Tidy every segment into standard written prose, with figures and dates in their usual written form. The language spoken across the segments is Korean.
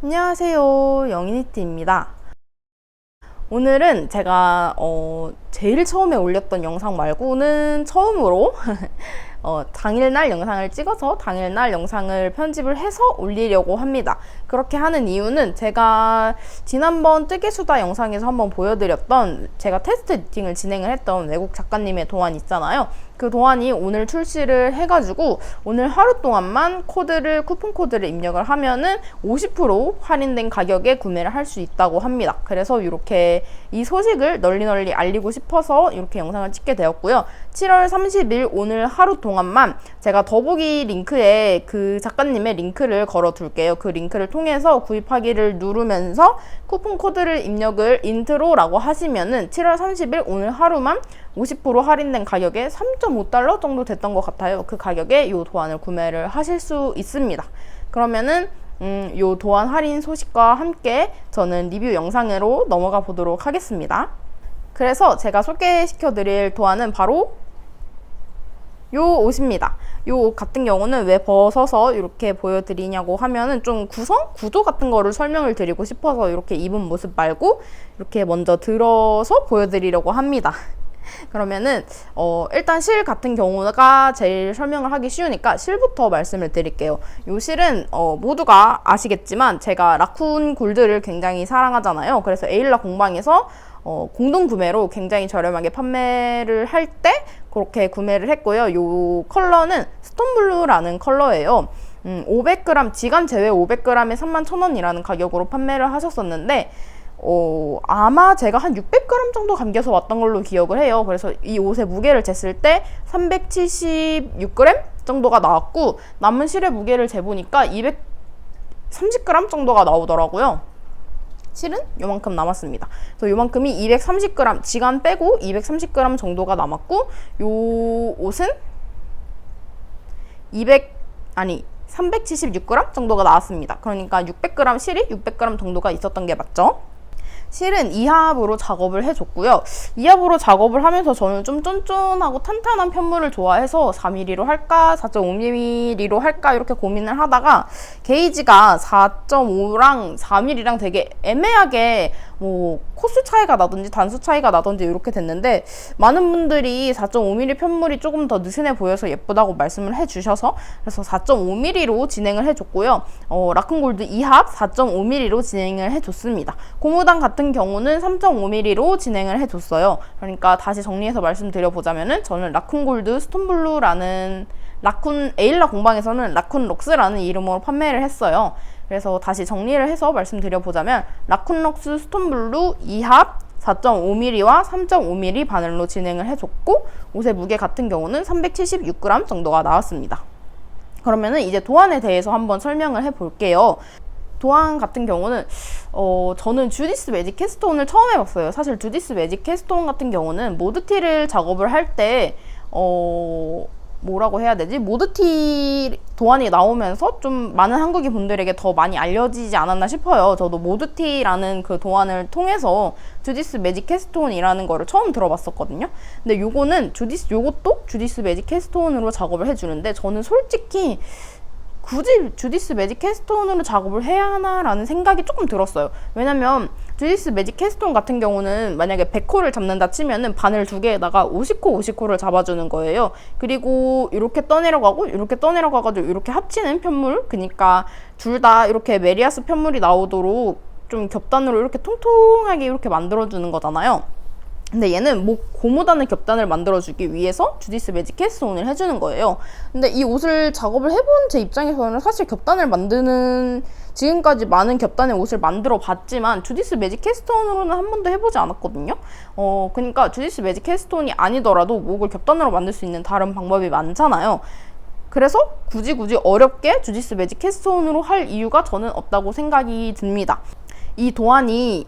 안녕하세요, 영희니티입니다. 오늘은 제가 제일 처음에 올렸던 영상 말고는 처음으로 당일날 영상을 찍어서 당일날 영상을 편집을 해서 올리려고 합니다. 그렇게 하는 이유는 제가 지난번 뜨개수다 영상에서 한번 보여드렸던 제가 테스트 니팅을 진행을 했던 외국 작가님의 도안 있잖아요. 그 도안이 오늘 출시를 해가지고 오늘 하루 동안만 쿠폰 코드를 입력을 하면은 50% 할인된 가격에 구매를 할 수 있다고 합니다. 그래서 이렇게 이 소식을 널리 알리고 싶어서 이렇게 영상을 찍게 되었고요. 7월 30일 오늘 하루 동안만 제가 더보기 링크에 그 작가님의 링크를 걸어 둘게요. 그 링크를 통해서 구입하기를 누르면서 쿠폰 코드를 입력을 인트로라고 하시면은 7월 30일 오늘 하루만 50% 할인된 가격에 3.5달러 정도 됐던 것 같아요. 그 가격에 이 도안을 구매를 하실 수 있습니다. 그러면은 요 도안 할인 소식과 함께 저는 리뷰 영상으로 넘어가 보도록 하겠습니다. 그래서 제가 소개시켜 드릴 도안은 바로 요 옷입니다. 요 옷 같은 경우는 왜 벗어서 이렇게 보여드리냐고 하면은 좀 구조 같은 거를 설명을 드리고 싶어서 이렇게 입은 모습 말고 이렇게 먼저 들어서 보여드리려고 합니다. 그러면은 일단 실 같은 경우가 제일 설명을 하기 쉬우니까 실부터 말씀을 드릴게요. 이 실은 모두가 아시겠지만 제가 라쿤 골드를 굉장히 사랑하잖아요. 그래서 에일라 공방에서 공동 구매로 굉장히 저렴하게 판매를 할 때 그렇게 구매를 했고요. 이 컬러는 스톤블루라는 컬러예요. 500g 지간 제외 500g에 31,000원이라는 가격으로 판매를 하셨었는데 아마 제가 한 600g 정도 감겨서 왔던 걸로 기억을 해요. 그래서 이 옷의 무게를 쟀을 때 376g 정도가 나왔고 남은 실의 무게를 재보니까 230g 정도가 나오더라고요. 실은 요만큼 남았습니다. 그래서 요만큼이 230g 지간 빼고 230g 정도가 남았고 요 옷은 376g 정도가 나왔습니다. 그러니까 600g 실이 600g 정도가 있었던 게 맞죠? 실은 2합으로 작업을 해줬고요. 2합으로 작업을 하면서 저는 좀 쫀쫀하고 탄탄한 편물을 좋아해서 4mm로 할까 4.5mm로 할까 이렇게 고민을 하다가 게이지가 4.5랑 4mm랑 되게 애매하게 코수 차이가 나든지 단수 차이가 나든지 이렇게 됐는데 많은 분들이 4.5mm 편물이 조금 더 느슨해 보여서 예쁘다고 말씀을 해주셔서 그래서 4.5mm로 진행을 해줬고요. 라쿤골드 2합 4.5mm로 진행을 해줬습니다. 고무단 같은 경우는 3.5mm로 진행을 해줬어요. 그러니까 다시 정리해서 말씀드려보자면은 저는 라쿤골드 스톤블루라는 에일라 공방에서는 라쿤록스라는 이름으로 판매를 했어요. 그래서 다시 정리를 해서 말씀드려보자면 라쿤록스 스톤블루 2합 4.5mm와 3.5mm 바늘로 진행을 해줬고 옷의 무게 같은 경우는 376g 정도가 나왔습니다. 그러면은 이제 도안에 대해서 한번 설명을 해볼게요. 도안 같은 경우는 저는 주디스 매직 캐스트온을 처음 해봤어요. 사실 주디스 매직 캐스트온 같은 경우는 모드티를 작업을 할 때 뭐라고 해야 되지? 모드티 도안이 나오면서 좀 많은 한국인 분들에게 더 많이 알려지지 않았나 싶어요. 저도 모드티라는 그 도안을 통해서 주디스 매직 캐스트온이라는 거를 처음 들어봤었거든요. 근데 요것도 주디스 매직 캐스트온으로 작업을 해주는데 저는 솔직히 굳이 주디스 매직 캐스트온으로 작업을 해야 하나라는 생각이 조금 들었어요. 왜냐면 주디스 매직 캐스트온 같은 경우는 만약에 100호를 잡는다 치면은 바늘 2개에다가 50호를 잡아주는 거예요. 그리고 이렇게 떠내려가고 이렇게 떠내려가가지고 이렇게 합치는 편물, 그러니까 둘 다 이렇게 메리아스 편물이 나오도록 좀 겹단으로 이렇게 통통하게 이렇게 만들어주는 거잖아요. 근데 얘는 고무단의 겹단을 만들어주기 위해서 주디스 매직 캐스트온을 해주는 거예요. 근데 이 옷을 작업을 해본 제 입장에서는 사실 지금까지 많은 겹단의 옷을 만들어 봤지만 주디스 매직 캐스트온으로는 한 번도 해보지 않았거든요. 그러니까 주디스 매직 캐스트온이 아니더라도 목을 겹단으로 만들 수 있는 다른 방법이 많잖아요. 그래서 굳이 어렵게 주디스 매직 캐스트온으로 할 이유가 저는 없다고 생각이 듭니다. 이 도안이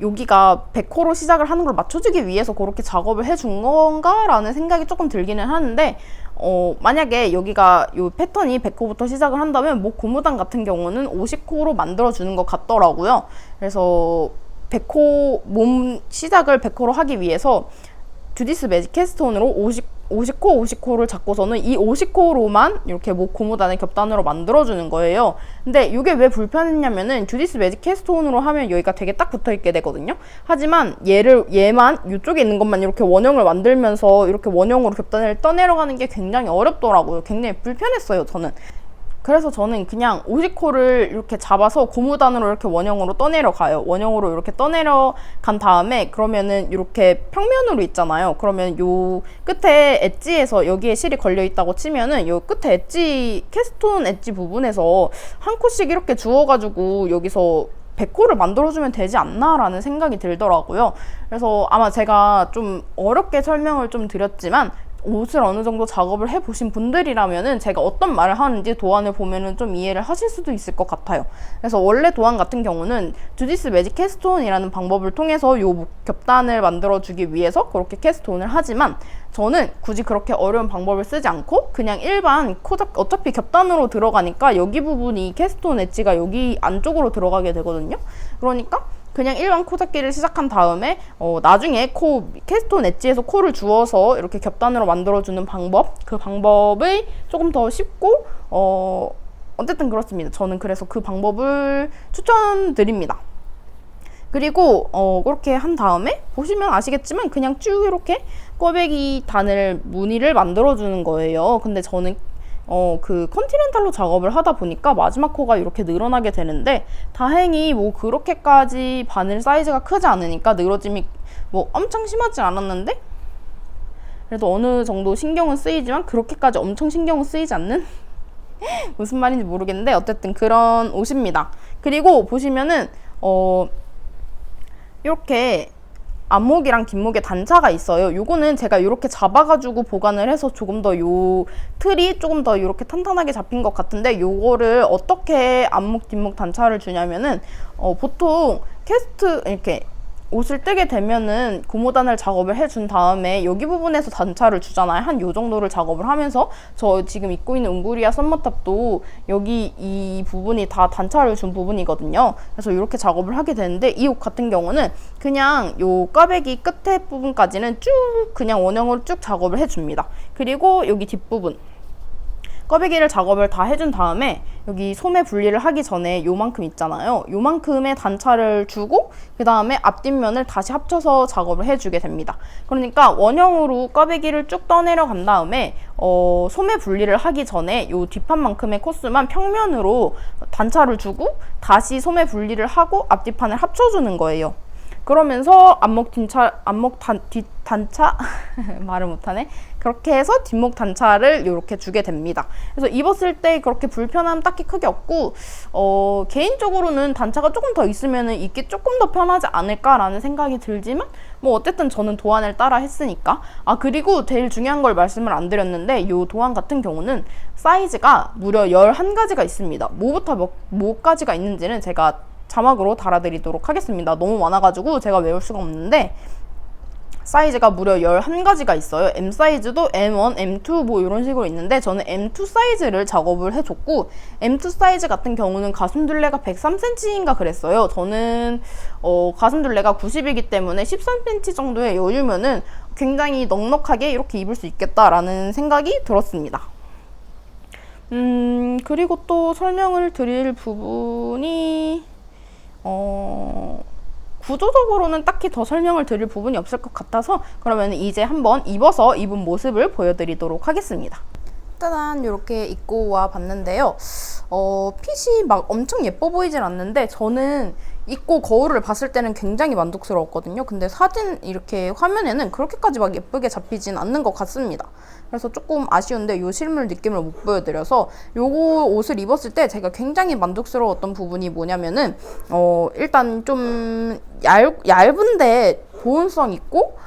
여기가 100호로 시작을 하는 걸 맞춰주기 위해서 그렇게 작업을 해준 건가? 라는 생각이 조금 들기는 하는데 만약에 여기가 요 패턴이 100호부터 시작을 한다면 목 고무단 같은 경우는 50호로 만들어주는 것 같더라고요. 그래서 100호 몸 시작을 100호로 하기 위해서 주디스 매직 캐스트온으로 50코, 50코를 잡고서는 이 50코로만 이렇게 목 고무단을 겹단으로 만들어주는 거예요. 근데 이게 왜 불편했냐면은 주디스 매직 캐스트온으로 하면 여기가 되게 딱 붙어있게 되거든요. 하지만 얘만 이쪽에 있는 것만 이렇게 원형을 만들면서 이렇게 원형으로 겹단을 떠내려가는 게 굉장히 어렵더라고요. 굉장히 불편했어요, 저는. 그래서 저는 그냥 50코를 이렇게 잡아서 고무단으로 이렇게 원형으로 떠내려가요. 원형으로 이렇게 떠내려간 다음에 그러면은 이렇게 평면으로 있잖아요. 그러면 요 끝에 엣지에서 여기에 실이 걸려 있다고 치면은 요 끝에 엣지, 캐스톤 엣지 부분에서 한 코씩 이렇게 주워가지고 여기서 100코를 만들어주면 되지 않나 라는 생각이 들더라고요. 그래서 아마 제가 좀 어렵게 설명을 좀 드렸지만 옷을 어느 정도 작업을 해보신 분들이라면은 제가 어떤 말을 하는지 도안을 보면은 좀 이해를 하실 수도 있을 것 같아요. 그래서 원래 도안 같은 경우는 주디스 매직 캐스트온이라는 방법을 통해서 요 겹단을 만들어주기 위해서 그렇게 캐스트온을 하지만 저는 굳이 그렇게 어려운 방법을 쓰지 않고 그냥 일반 어차피 겹단으로 들어가니까 여기 부분이 캐스트온 엣지가 여기 안쪽으로 들어가게 되거든요. 그러니까 그냥 일반 코 잡기를 시작한 다음에 나중에 캐스톤 엣지에서 코를 주워서 이렇게 겹단으로 만들어주는 방법, 그 방법이 조금 더 쉽고 어쨌든 그렇습니다. 저는 그래서 그 방법을 추천드립니다. 그리고 그렇게 한 다음에 보시면 아시겠지만 그냥 쭉 이렇게 꽈배기 단을 무늬를 만들어주는 거예요. 근데 저는 그 컨티넨탈로 작업을 하다 보니까 마지막 코가 이렇게 늘어나게 되는데 다행히 뭐 그렇게까지 바늘 사이즈가 크지 않으니까 늘어짐이 뭐 엄청 심하지 않았는데 그래도 어느 정도 신경은 쓰이지만 그렇게까지 엄청 신경은 쓰이지 않는 무슨 말인지 모르겠는데 어쨌든 그런 옷입니다. 그리고 보시면은 이렇게 앞목이랑 뒷목에 단차가 있어요. 요거는 제가 이렇게 잡아가지고 보관을 해서 조금 더 요 틀이 조금 더 이렇게 탄탄하게 잡힌 것 같은데 요거를 어떻게 앞목 뒷목 단차를 주냐면은 보통 이렇게 옷을 뜨게 되면은 고무단을 작업을 해준 다음에 여기 부분에서 단차를 주잖아요. 한 요 정도를 작업을 하면서 저 지금 입고 있는 웅구리아 썸머탑도 여기 이 부분이 다 단차를 준 부분이거든요. 그래서 이렇게 작업을 하게 되는데 이 옷 같은 경우는 그냥 요 꽈배기 끝에 부분까지는 쭉 그냥 원형으로 쭉 작업을 해줍니다. 그리고 여기 뒷부분 꽈배기를 작업을 다 해준 다음에 여기 소매 분리를 하기 전에 요만큼 있잖아요. 요만큼의 단차를 주고 그 다음에 앞뒷면을 다시 합쳐서 작업을 해주게 됩니다. 그러니까 원형으로 꽈배기를 쭉 떠내려 간 다음에 소매 분리를 하기 전에 요 뒷판만큼의 코스만 평면으로 단차를 주고 다시 소매 분리를 하고 앞뒷판을 합쳐주는 거예요. 그러면서 뒷단차 말을 못하네. 그렇게 해서 뒷목 단차를 이렇게 주게 됩니다. 그래서 입었을 때 그렇게 불편함 딱히 크게 없고 개인적으로는 단차가 조금 더 있으면 입기 조금 더 편하지 않을까라는 생각이 들지만 뭐 어쨌든 저는 도안을 따라 했으니까. 그리고 제일 중요한 걸 말씀을 안 드렸는데 이 도안 같은 경우는 사이즈가 무려 11가지가 있습니다. 뭐부터 뭐까지가 있는지는 제가 자막으로 달아드리도록 하겠습니다. 너무 많아가지고 제가 외울 수가 없는데 사이즈가 무려 11가지가 있어요. M 사이즈도 M1, M2 뭐 이런 식으로 있는데 저는 M2 사이즈를 작업을 해줬고 M2 사이즈 같은 경우는 가슴둘레가 103cm인가 그랬어요. 저는 가슴둘레가 90이기 때문에 13cm 정도의 여유면은 굉장히 넉넉하게 이렇게 입을 수 있겠다라는 생각이 들었습니다. 그리고 또 설명을 드릴 부분이 구조적으로는 딱히 더 설명을 드릴 부분이 없을 것 같아서 그러면 이제 한번 입어서 입은 모습을 보여드리도록 하겠습니다. 짜잔, 이렇게 입고 와 봤는데요. 핏이 막 엄청 예뻐 보이진 않는데 저는 입고 거울을 봤을 때는 굉장히 만족스러웠거든요. 근데 사진 이렇게 화면에는 그렇게까지 막 예쁘게 잡히진 않는 것 같습니다. 그래서 조금 아쉬운데 이 실물 느낌을 못 보여드려서 요거 옷을 입었을 때 제가 굉장히 만족스러웠던 부분이 뭐냐면은 일단 좀 얇은데 보온성 있고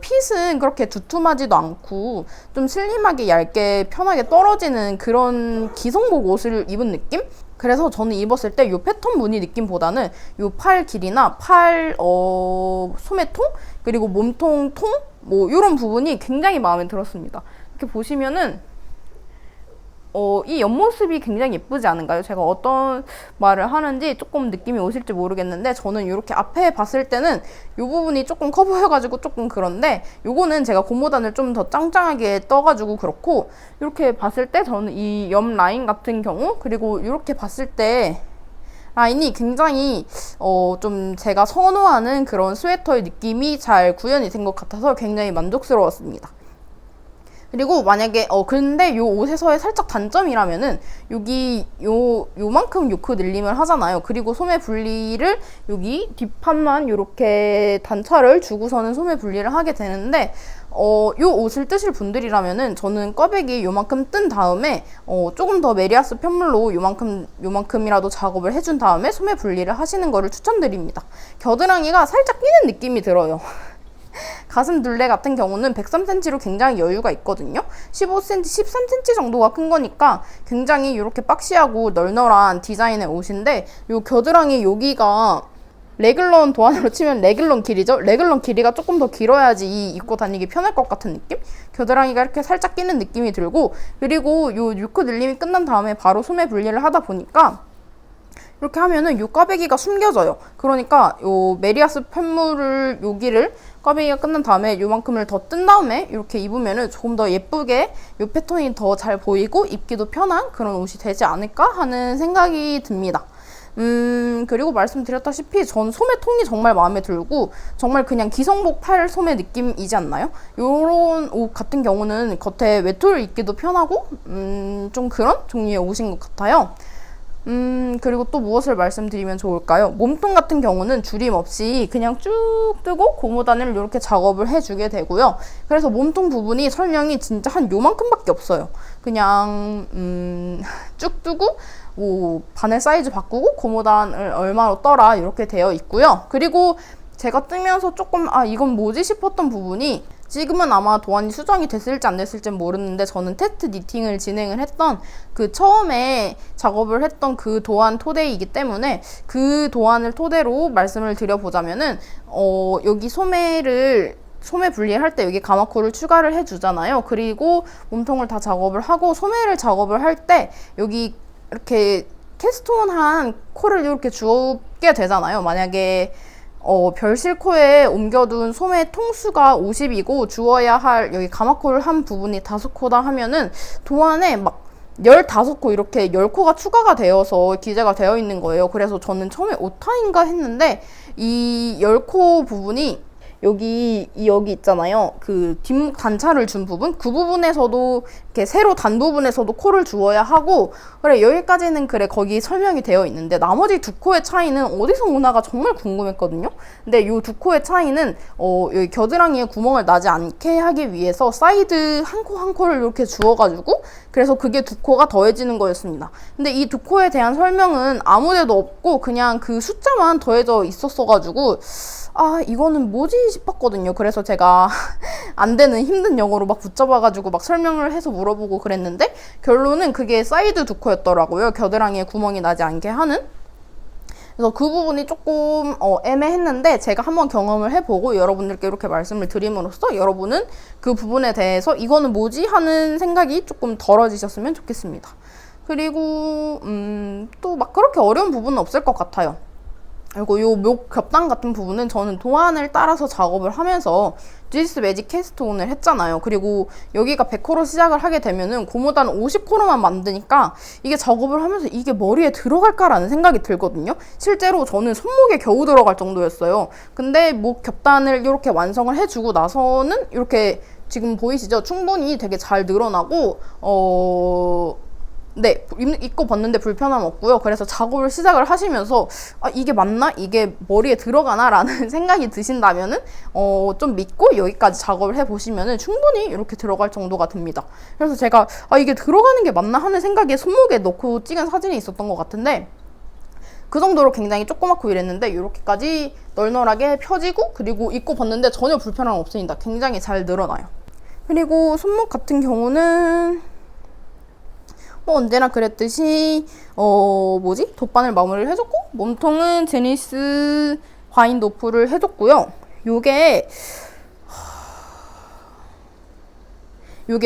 핏은 그렇게 두툼하지도 않고 좀 슬림하게 얇게 편하게 떨어지는 그런 기성복 옷을 입은 느낌? 그래서 저는 입었을 때 이 패턴 무늬 느낌보다는 이 팔 길이나 팔 소매통 그리고 몸통 통? 뭐 이런 부분이 굉장히 마음에 들었습니다. 이렇게 보시면은 이 옆모습이 굉장히 예쁘지 않은가요? 제가 어떤 말을 하는지 조금 느낌이 오실지 모르겠는데 저는 이렇게 앞에 봤을 때는 이 부분이 조금 커 보여가지고 조금 그런데 요거는 제가 고무단을 좀 더 짱짱하게 떠가지고 그렇고 이렇게 봤을 때 저는 이 옆 라인 같은 경우 그리고 이렇게 봤을 때 라인이 굉장히 좀 제가 선호하는 그런 스웨터의 느낌이 잘 구현이 된 것 같아서 굉장히 만족스러웠습니다. 그리고 만약에 근데 요 옷에서의 살짝 단점이라면은 여기 요만큼 요크 늘림을 하잖아요. 그리고 소매 분리를 여기 뒷판만 요렇게 단차를 주고서는 소매 분리를 하게 되는데 요 옷을 뜨실 분들이라면은 저는 꽈배기 요만큼 뜬 다음에 조금 더 메리아스 편물로 요만큼이라도 작업을 해준 다음에 소매 분리를 하시는 거를 추천드립니다. 겨드랑이가 살짝 끼는 느낌이 들어요. 가슴 둘레 같은 경우는 103cm로 굉장히 여유가 있거든요. 15cm, 13cm 정도가 큰 거니까 굉장히 이렇게 박시하고 널널한 디자인의 옷인데 요 겨드랑이 여기가 레글런 도안으로 치면 레글런 길이죠. 레글런 길이가 조금 더 길어야지 입고 다니기 편할 것 같은 느낌? 겨드랑이가 이렇게 살짝 끼는 느낌이 들고 그리고 요 유크 늘림이 끝난 다음에 바로 소매 분리를 하다 보니까 이렇게 하면은 요 꽈배기가 숨겨져요. 그러니까 요 메리아스 편물을 여기를 꽈배기가 끝난 다음에 요만큼을 더 뜬 다음에 이렇게 입으면은 조금 더 예쁘게 요 패턴이 더 잘 보이고 입기도 편한 그런 옷이 되지 않을까 하는 생각이 듭니다. 그리고 말씀드렸다시피 전 소매통이 정말 마음에 들고 정말 그냥 기성복 팔 소매 느낌이지 않나요? 요런 옷 같은 경우는 겉에 외투를 입기도 편하고 좀 그런 종류의 옷인 것 같아요. 그리고 또 무엇을 말씀드리면 좋을까요? 몸통 같은 경우는 줄임 없이 그냥 쭉 뜨고 고무단을 이렇게 작업을 해주게 되고요. 그래서 몸통 부분이 설명이 진짜 한 요만큼밖에 없어요. 그냥 쭉 뜨고 뭐 바늘 사이즈 바꾸고 고무단을 얼마로 떠라 이렇게 되어 있고요. 그리고 제가 뜨면서 조금 이건 뭐지 싶었던 부분이 지금은 아마 도안이 수정이 됐을지 안 됐을지 모르는데 저는 테스트 니팅을 진행을 했던 그 처음에 작업을 했던 그 도안 토대이기 때문에 그 도안을 토대로 말씀을 드려보자면은 여기 소매 분리할 때 여기 가마코를 추가를 해주잖아요. 그리고 몸통을 다 작업을 하고 소매를 작업을 할 때 여기 이렇게 캐스톤한 코를 이렇게 주게 되잖아요. 만약에 별실코에 옮겨둔 소매 통수가 50이고 주어야 할 여기 가마코를 한 부분이 5코다 하면은 도안에 막 15코 이렇게 10코가 추가가 되어서 기재가 되어 있는 거예요. 그래서 저는 처음에 오타인가 했는데 이 10코 부분이 여기 있잖아요. 그 뒷 단차를 준 부분 그 부분에서도 이렇게 세로 단 부분에서도 코를 주어야 하고 그래 여기까지는 그래 거기 설명이 되어 있는데 나머지 두 코의 차이는 어디서 오나가 정말 궁금했거든요. 근데 요 두 코의 차이는 여기 겨드랑이에 구멍을 나지 않게 하기 위해서 사이드 한 코 한 코를 이렇게 주어가지고 그래서 그게 두 코가 더해지는 거였습니다. 근데 이 두 코에 대한 설명은 아무데도 없고 그냥 그 숫자만 더해져 있었어가지고 이거는 뭐지 싶었거든요. 그래서 제가 안 되는 힘든 영어로 막 붙잡아가지고 막 설명을 해서 물어보고 그랬는데 결론은 그게 사이드 두 코였더라고요. 겨드랑이에 구멍이 나지 않게 하는. 그래서 그 부분이 조금 애매했는데 제가 한번 경험을 해보고 여러분들께 이렇게 말씀을 드림으로써 여러분은 그 부분에 대해서 이거는 뭐지 하는 생각이 조금 덜어지셨으면 좋겠습니다. 그리고 또 막 그렇게 어려운 부분은 없을 것 같아요. 그리고 요 목 겹단 같은 부분은 저는 도안을 따라서 작업을 하면서 지스 매직 캐스트온을 했잖아요. 그리고 여기가 100코로 시작을 하게 되면은 고무단 50코로만 만드니까 이게 작업을 하면서 이게 머리에 들어갈까라는 생각이 들거든요. 실제로 저는 손목에 겨우 들어갈 정도였어요. 근데 목 겹단을 이렇게 완성을 해주고 나서는 이렇게 지금 보이시죠? 충분히 되게 잘 늘어나고 네, 입고 봤는데 불편함 없고요. 그래서 작업을 시작을 하시면서 이게 맞나? 이게 머리에 들어가나? 라는 생각이 드신다면은 좀 믿고 여기까지 작업을 해보시면은 충분히 이렇게 들어갈 정도가 됩니다. 그래서 제가 이게 들어가는 게 맞나? 하는 생각에 손목에 넣고 찍은 사진이 있었던 것 같은데 그 정도로 굉장히 조그맣고 이랬는데 이렇게까지 널널하게 펴지고 그리고 입고 봤는데 전혀 불편함 없습니다. 굉장히 잘 늘어나요. 그리고 손목 같은 경우는 언제나 그랬듯이 돗바늘 마무리를 해줬고 몸통은 제니스 바인드 오프를 해줬고요. 요게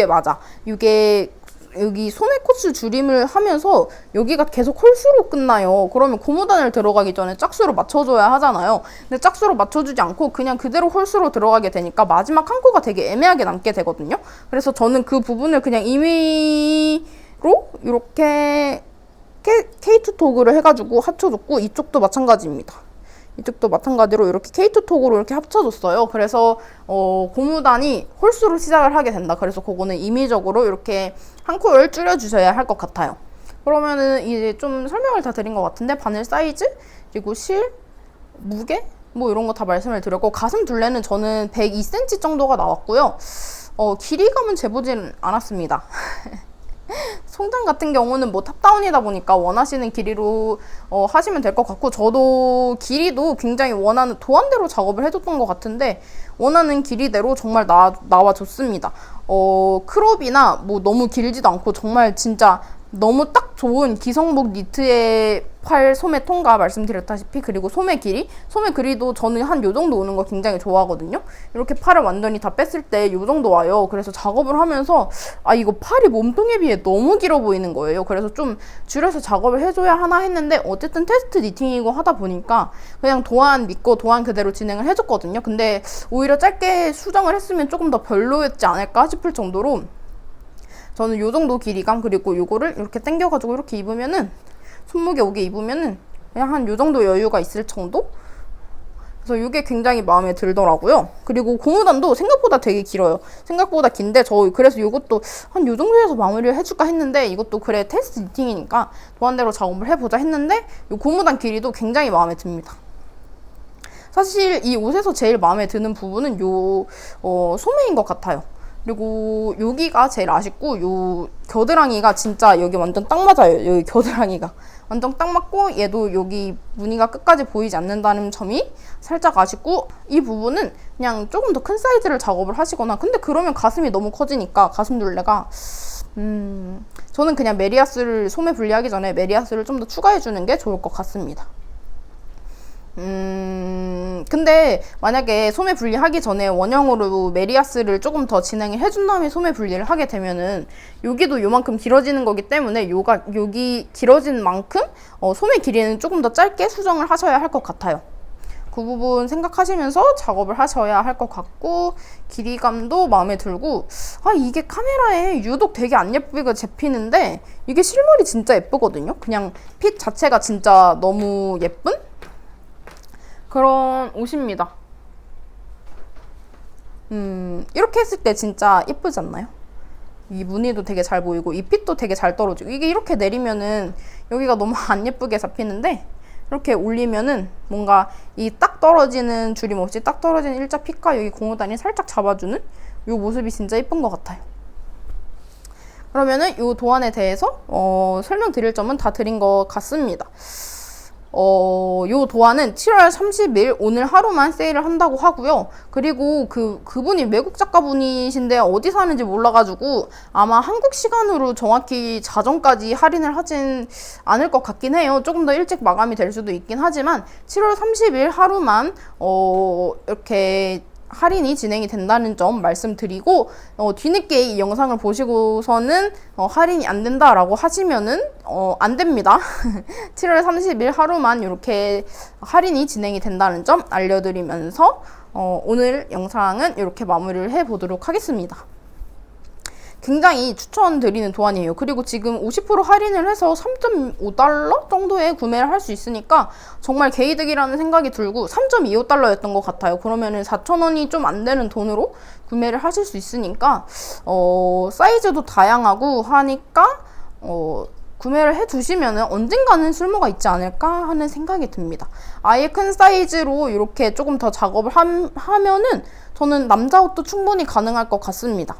맞아. 요게 여기 소매 코스 줄임을 하면서 여기가 계속 홀수로 끝나요. 그러면 고무단을 들어가기 전에 짝수로 맞춰줘야 하잖아요. 근데 짝수로 맞춰주지 않고 그냥 그대로 홀수로 들어가게 되니까 마지막 한 코가 되게 애매하게 남게 되거든요. 그래서 저는 그 부분을 그냥 임의로 이렇게 K2 토그를 해가지고 합쳐줬고, 이쪽도 마찬가지입니다. 이쪽도 마찬가지로 이렇게 K2 톡으로 이렇게 합쳐줬어요. 그래서 고무단이 홀수로 시작을 하게 된다. 그래서 그거는 임의적으로 이렇게 한 코를 줄여주셔야 할 것 같아요. 그러면은 이제 좀 설명을 다 드린 것 같은데, 바늘 사이즈, 그리고 실, 무게, 뭐 이런 거 다 말씀을 드렸고, 가슴 둘레는 저는 102cm 정도가 나왔고요. 길이감은 재보진 않았습니다. 송장 같은 경우는 뭐 탑다운이다 보니까 원하시는 길이로 하시면 될 것 같고, 저도 길이도 굉장히 원하는 도안대로 작업을 해줬던 것 같은데, 원하는 길이대로 정말 나와줬습니다. 크롭이나 뭐 너무 길지도 않고 정말 진짜 너무 딱 좋은 기성복 니트의 팔 소매 통과 말씀드렸다시피, 그리고 소매 길이도 저는 한 요 정도 오는 거 굉장히 좋아하거든요. 이렇게 팔을 완전히 다 뺐을 때 요 정도 와요. 그래서 작업을 하면서 이거 팔이 몸통에 비해 너무 길어 보이는 거예요. 그래서 좀 줄여서 작업을 해줘야 하나 했는데, 어쨌든 테스트 니팅이고 하다 보니까 그냥 도안 믿고 도안 그대로 진행을 해줬거든요. 근데 오히려 짧게 수정을 했으면 조금 더 별로였지 않을까 싶을 정도로 저는 요 정도 길이감, 그리고 요거를 이렇게 당겨가지고 이렇게 입으면은, 손목에 오게 입으면은 그냥 한 요 정도 여유가 있을 정도? 그래서 이게 굉장히 마음에 들더라고요. 그리고 고무단도 생각보다 되게 길어요. 생각보다 긴데, 저 그래서 이것도 한 요 정도에서 마무리를 해줄까 했는데, 이것도 그래 테스트 니팅이니까 도안대로 작업을 해보자 했는데, 이 고무단 길이도 굉장히 마음에 듭니다. 사실 이 옷에서 제일 마음에 드는 부분은 요 소매인 것 같아요. 그리고 여기가 제일 아쉽고, 요 겨드랑이가 진짜 여기 완전 딱 맞아요. 여기 겨드랑이가 완전 딱 맞고, 얘도 여기 무늬가 끝까지 보이지 않는다는 점이 살짝 아쉽고, 이 부분은 그냥 조금 더 큰 사이즈를 작업을 하시거나, 근데 그러면 가슴이 너무 커지니까 가슴 둘레가 저는 그냥 메리아스를 소매 분리하기 전에 메리아스를 좀 더 추가해 주는 게 좋을 것 같습니다. 근데 만약에 소매 분리하기 전에 원형으로 메리아스를 조금 더 진행을 해준 다음에 소매 분리를 하게 되면은 여기도 요만큼 길어지는 거기 때문에 여기 길어진 만큼 소매 길이는 조금 더 짧게 수정을 하셔야 할 것 같아요. 그 부분 생각하시면서 작업을 하셔야 할 것 같고, 길이감도 마음에 들고, 이게 카메라에 유독 되게 안 예쁘게 잡히는데 이게 실물이 진짜 예쁘거든요. 그냥 핏 자체가 진짜 너무 예쁜 그런 옷입니다. 이렇게 했을 때 진짜 예쁘지 않나요? 이 무늬도 되게 잘 보이고, 이 핏도 되게 잘 떨어지고, 이게 이렇게 내리면은 여기가 너무 안 예쁘게 잡히는데, 이렇게 올리면은 뭔가 이 딱 떨어지는 줄임 없이 딱 떨어지는 일자 핏과 여기 고무단이 살짝 잡아주는 이 모습이 진짜 예쁜 것 같아요. 그러면은 이 도안에 대해서 설명드릴 점은 다 드린 것 같습니다. 요 도안은 7월 30일 오늘 하루만 세일을 한다고 하고요. 그리고 그분이 외국 작가분이신데 어디 사는지 몰라가지고 아마 한국 시간으로 정확히 자정까지 할인을 하진 않을 것 같긴 해요. 조금 더 일찍 마감이 될 수도 있긴 하지만 7월 30일 하루만 이렇게 할인이 진행이 된다는 점 말씀드리고, 뒤늦게 이 영상을 보시고서는 할인이 안 된다라고 하시면은 안 됩니다. 7월 30일 하루만 이렇게 할인이 진행이 된다는 점 알려드리면서 오늘 영상은 이렇게 마무리를 해보도록 하겠습니다. 굉장히 추천드리는 도안이에요. 그리고 지금 50% 할인을 해서 3.5달러 정도에 구매를 할 수 있으니까 정말 개이득이라는 생각이 들고, 3.25달러였던 것 같아요. 그러면은 4,000원이 좀 안 되는 돈으로 구매를 하실 수 있으니까 사이즈도 다양하고 하니까 구매를 해두시면은 언젠가는 쓸모가 있지 않을까 하는 생각이 듭니다. 아예 큰 사이즈로 이렇게 조금 더 작업을 하면은 저는 남자 옷도 충분히 가능할 것 같습니다.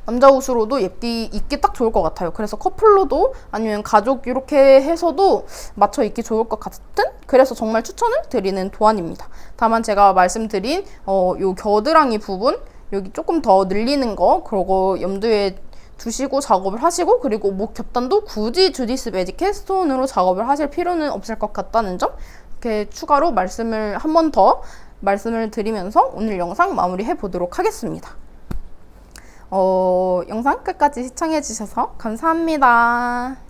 남자 옷으로도 입기 딱 좋을 것 같아요. 그래서 커플로도 아니면 가족 이렇게 해서도 맞춰 입기 좋을 것 같은, 그래서 정말 추천을 드리는 도안입니다. 다만 제가 말씀드린 요 겨드랑이 부분 여기 조금 더 늘리는 거, 그러고 염두에 두시고 작업을 하시고, 그리고 목 겹단도 굳이 주디스 매직 캐스톤으로 작업을 하실 필요는 없을 것 같다는 점, 이렇게 추가로 한 번 더 말씀을 드리면서 오늘 영상 마무리해 보도록 하겠습니다. 영상 끝까지 시청해주셔서 감사합니다.